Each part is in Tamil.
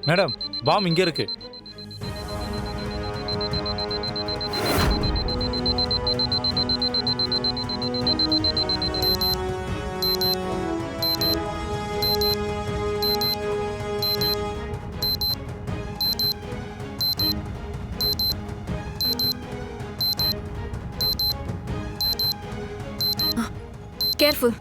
மேடம், பாம் இங்க இருக்கு. கேர்ஃபுல்.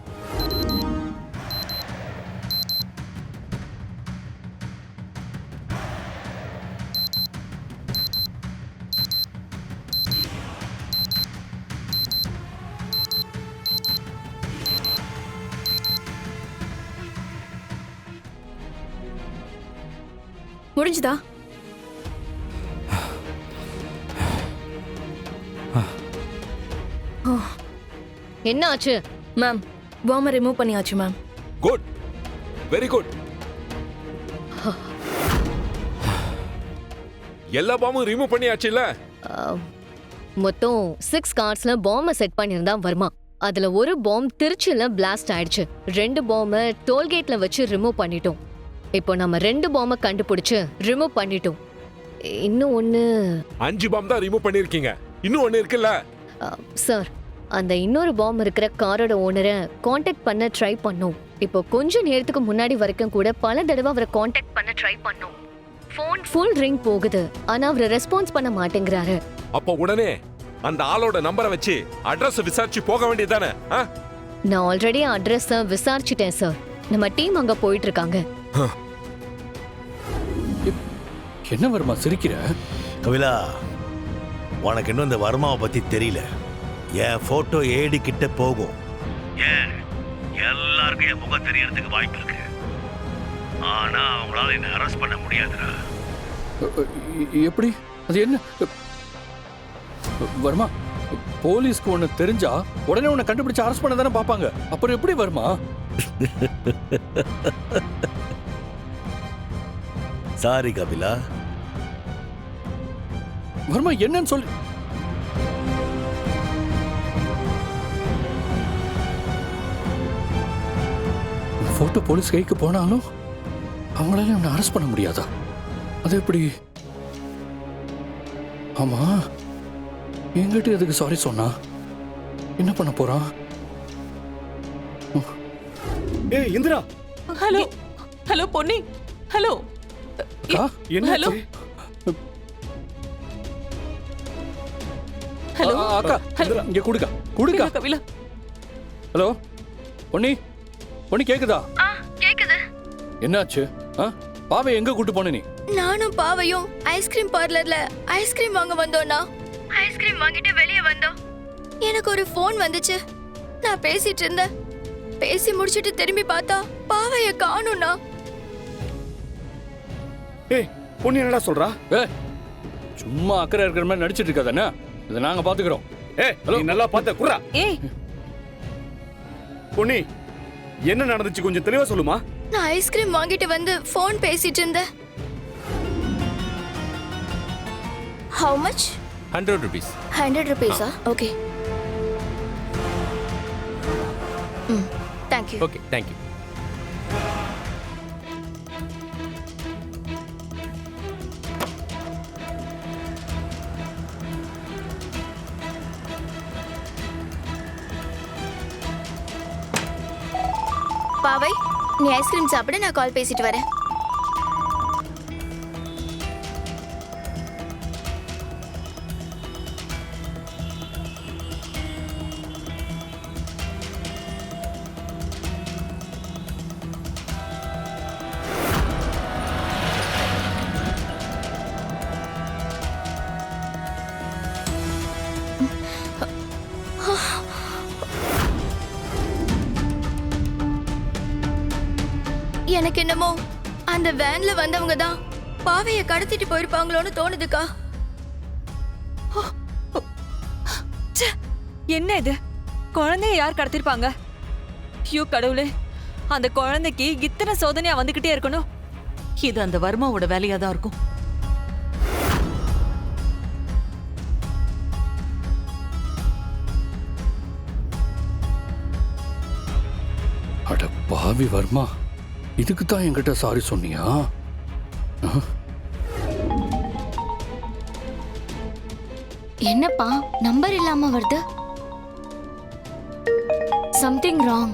முடிஞ்சுதா? என்ன ஆச்சு? மேம், பாம்பை ரிமூவ் பண்ணியாச்சு மேம். Good, very good. எல்லா பாம்பும் ரிமூவ் பண்ணியாச்சுல்ல? மொத்தம் 6 கார்ஸ்ல பாம்ப செட் பண்ணியிருந்தா வர்மா. அதுல ஒரு பாம்பு திருச்சியில பிளாஸ்ட் ஆயிடுச்சு. 2 பாம்ப டோல்கேட்ல வச்சு ரிமூவ் பண்ணிட்டோம். இப்போ நம்ம 2 பாம்ப கண்டுபிடிச்சு ரிமூவ் பண்ணிட்டோம். இன்னும் ஒண்ணு 5 பாம்பு தான் ரிமூவ் பண்ணிருக்கீங்க. இன்னும் ஒண்ணு இருக்குல்ல? சார், அந்த இன்னொரு பாம்பு இருக்கிற காரோட ஓனரை காண்டாக்ட் பண்ண ட்ரை பண்ணோம். இப்போ கொஞ்ச நேரத்துக்கு முன்னாடி வரைக்கும் கூட பல தடவை அவரை காண்டாக்ட் பண்ண ட்ரை பண்ணோம். ஃபோன் ஃபுல் ரிங் போகுது, ஆனா அவர் ரெஸ்பான்ஸ் பண்ண மாட்டேங்கிறாரு. அப்ப உடனே அந்த ஆளோட நம்பரை வச்சு அட்ரஸ் விசாரிச்சு போக வேண்டியதானே? நான் ஆல்ரெடி அட்ரஸ் விசாரிச்சிட்டேன் சார். நம்ம டீம் அங்க போயிட்டு இருக்காங்க. என்ன வர்மா சிரிக்கிற? கபிலா, உனக்கு இன்னும் இந்த வர்மாவை பத்தி தெரியல. என் போட்டோ ஏடி கிட்ட போகும். ஏன் எல்லாருக்கும் என் முகம் தெரியறதுக்கு வாய்ப்பு இருக்கு. ஆனா அவங்களால என்ன அரெஸ்ட் பண்ண முடியாதுடா. எப்படி? அது என்ன வர்மா? போலீஸ்க்கு ஒண்ணு தெரிஞ்சா உடனே உன்னை கண்டுபிடிச்சு அரெஸ்ட் பண்ண தானே பாப்பாங்க. அப்புறம் எப்படி வர்மா? சாரி கபிலா. வர்மா என்னன்னு சொல்லு. போட்டோ போலீஸ் கைக்கு போனாலும் அவங்களால அவனை அரெஸ்ட் பண்ண முடியாதா? அது எப்படி? ஆமா, எங்கிட்ட எதுக்கு சாரி சொன்னா? என்ன பண்ண போறான்? ஏய் Indira. Hello hello Ponni. Hello என்ன? ஹலோ ஹலோ அக்கா, இங்க குடுக்கா குடுக்கா. கபிலா. ஹலோ பொன்னி, பொன்னி கேக்குதா? கேக்குது. என்னாச்சு? பாவை எங்க கூட்டு போன நீ? நானும் பாவையும் ஐஸ்கிரீம் பார்லர்ல ஐஸ்கிரீம் வாங்க வந்தோம்னா, ஐஸ்கிரீம் வாங்கிட்டு வெளியே வந்தோம். எனக்கு ஒரு ஃபோன் வந்துச்சு. நான் பேசிட்டு இருந்தேன். பேசி முடிச்சிட்டு திரும்பி பார்த்தா பாவைய காணும்னா. ஏய் பொண்ணு என்னடா சொல்றா? சும்மா அக்கறை இருக்கிற மாதிரி நடிச்சிட்டு இருக்காதானே? இதை நாங்க பாத்துக்கிறோம். நீ நல்லா பார்த்த குர்ரா. ஏய் பொண்ணி, என்ன நடந்துச்சு கொஞ்சம் தெளிவா சொல்லுமா? நான் ஐஸ்கிரீம் வாங்கிட்டு வந்து ஃபோன் பேசிட்டு இருந்தேன். How much? 100 rupees. 100 rupees. Okay. Thank you. Okay, thank you. பாவை, நீ ஐஸ்கிரீம் சாப்பிட, நான் கால் பேசிட்டு வரேன். எனக்கு என்னமோ அந்த வேன்ல வந்தவங்க தான் பாவைய கடத்திட்டு போயிருப்பாங்களோன்னு தோணுதுக்கா. என்ன இது? குழந்தைய யார் கடத்திருப்பாங்க? ஐயோ கடவுளே, அந்த குழந்தைக்கு இத்தனை சோதனையா வந்துகிட்டே இருக்கணும். இது அந்த வர்மாவோட வேலையா தான் இருக்கும். அட பாவி வர்மா, இதுக்கு தான் என்கிட்ட சாரி சொன்னியா? என்னப்பா நம்பர் இல்லாம வருது? Something wrong.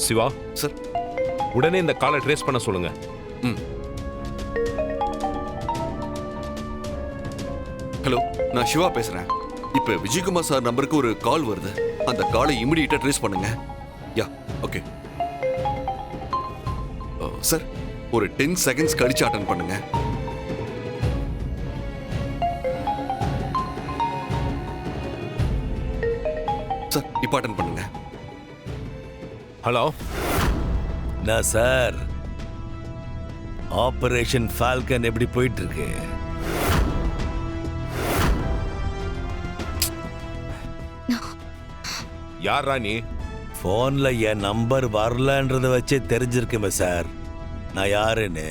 சிவா சார். உடனே இந்த காலை ட்ரேஸ் பண்ண சொல்லுங்க. ஹலோ, நான் சிவா பேசுறேன். இப்ப விஜயகுமார் சார் நம்பருக்கு ஒரு கால் வருது. அந்த காலை இமிடியேட்டா ட்ரேஸ் பண்ணுங்க. யா, ஓகே. சார், ஒரு 10 செகண்ட்ஸ் கழிச்சு அட்டெண்ட் பண்ணுங்க. சார், இப்போ அட்டெண்ட் பண்ணுங்க. ஹலோ. நான் சார், ஆபரேஷன் ஃபால்கன் எப்படி போயிட்டு இருக்கு? யார் ராணி? போன்ல என் நம்பர் வரலன்றத வச்சே தெரிஞ்சிருக்குமே சார் நான் யாருன்னு.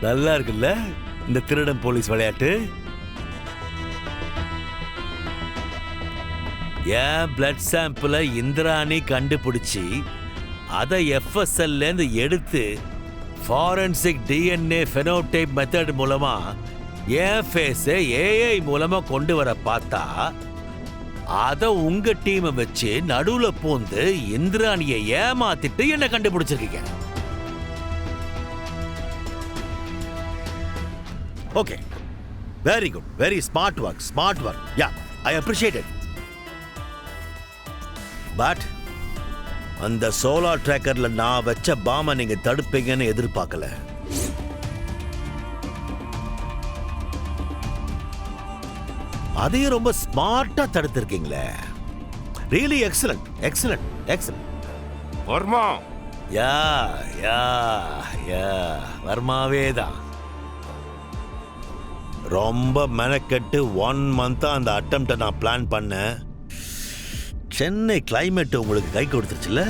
நல்லா இருக்குல்ல இந்த திருடன் போலீஸ் விளையாட்டு? என் பிளட் சாம்பிளை இந்திராணி கண்டுபிடிச்சி அதை எஃப்எஸ்எல்ல இருந்து எடுத்து ஃபாரன்சிக் டிஎன்ஏ ஃபெனோடைப் மெத்தட் மூலமா என் ஃபேஸை ஏஐ மூலமா கொண்டு வர பார்த்தா அதை உங்க டீமை வச்சு நடுவுல பூந்து இந்திராணியை ஏமாத்திட்டு என்ன கண்டுபிடிச்சிருக்கீங்க. Okay, very good, very smart work. Yeah, I appreciate it. But அந்த சோலார் ட்ராக்கர்ல நான் வச்ச பாமை நீங்க தடுப்பீங்கன்னு எதிர்பார்க்கல. அதையும் ரொம்ப ஸ்மார்ட்டா தடுத்திருக்கீங்களே. Really excellent. வர்மா. யா வர்மாவே தான். ரொம்ப மெனக்கெட்டு 1 மந்த்தா அந்த அட்டெம்ப்டை நான் பிளான் பண்ணேன். சென்னை கிளைமேட் உங்களுக்கு கை கொடுத்துருச்சுல்ல.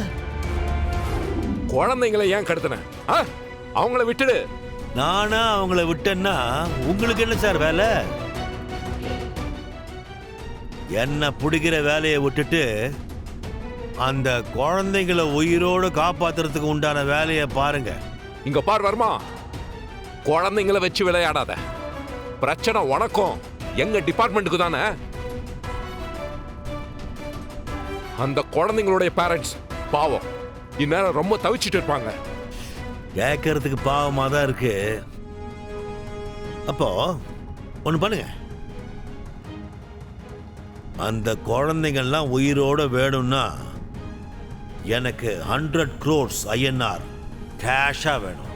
குழந்தைங்களை ஏன் கடத்தின? அவங்கள விட்டுடு. நானா அவங்கள விட்டேன்னா உங்களுக்கு என்ன சார் வேலை? என்ன பிடிக்கிற வேலையை விட்டுட்டு அந்த குழந்தைங்களை உயிரோடு காப்பாத்துறதுக்கு உண்டான வேலையை பாருங்க. இங்க பார் வர்மா, குழந்தைங்களை வச்சு விளையாடாத. பிரச்சனை உனக்கும் எங்க டிபார்ட்மெண்ட்டுக்கு தானே. அந்த குழந்தைங்களுடைய பேரண்ட்ஸ் பாவம் இந்நேரம் ரொம்ப தவிச்சிட்டு இருப்பாங்க. கேட்கறதுக்கு பாவமா தான் இருக்கு. அப்போ ஒண்ணு பண்ணுங்க, அந்த குழந்தைங்கள்லாம் உயிரோட வேணும்னா எனக்கு 100 crores INR கேஷா வேணும்.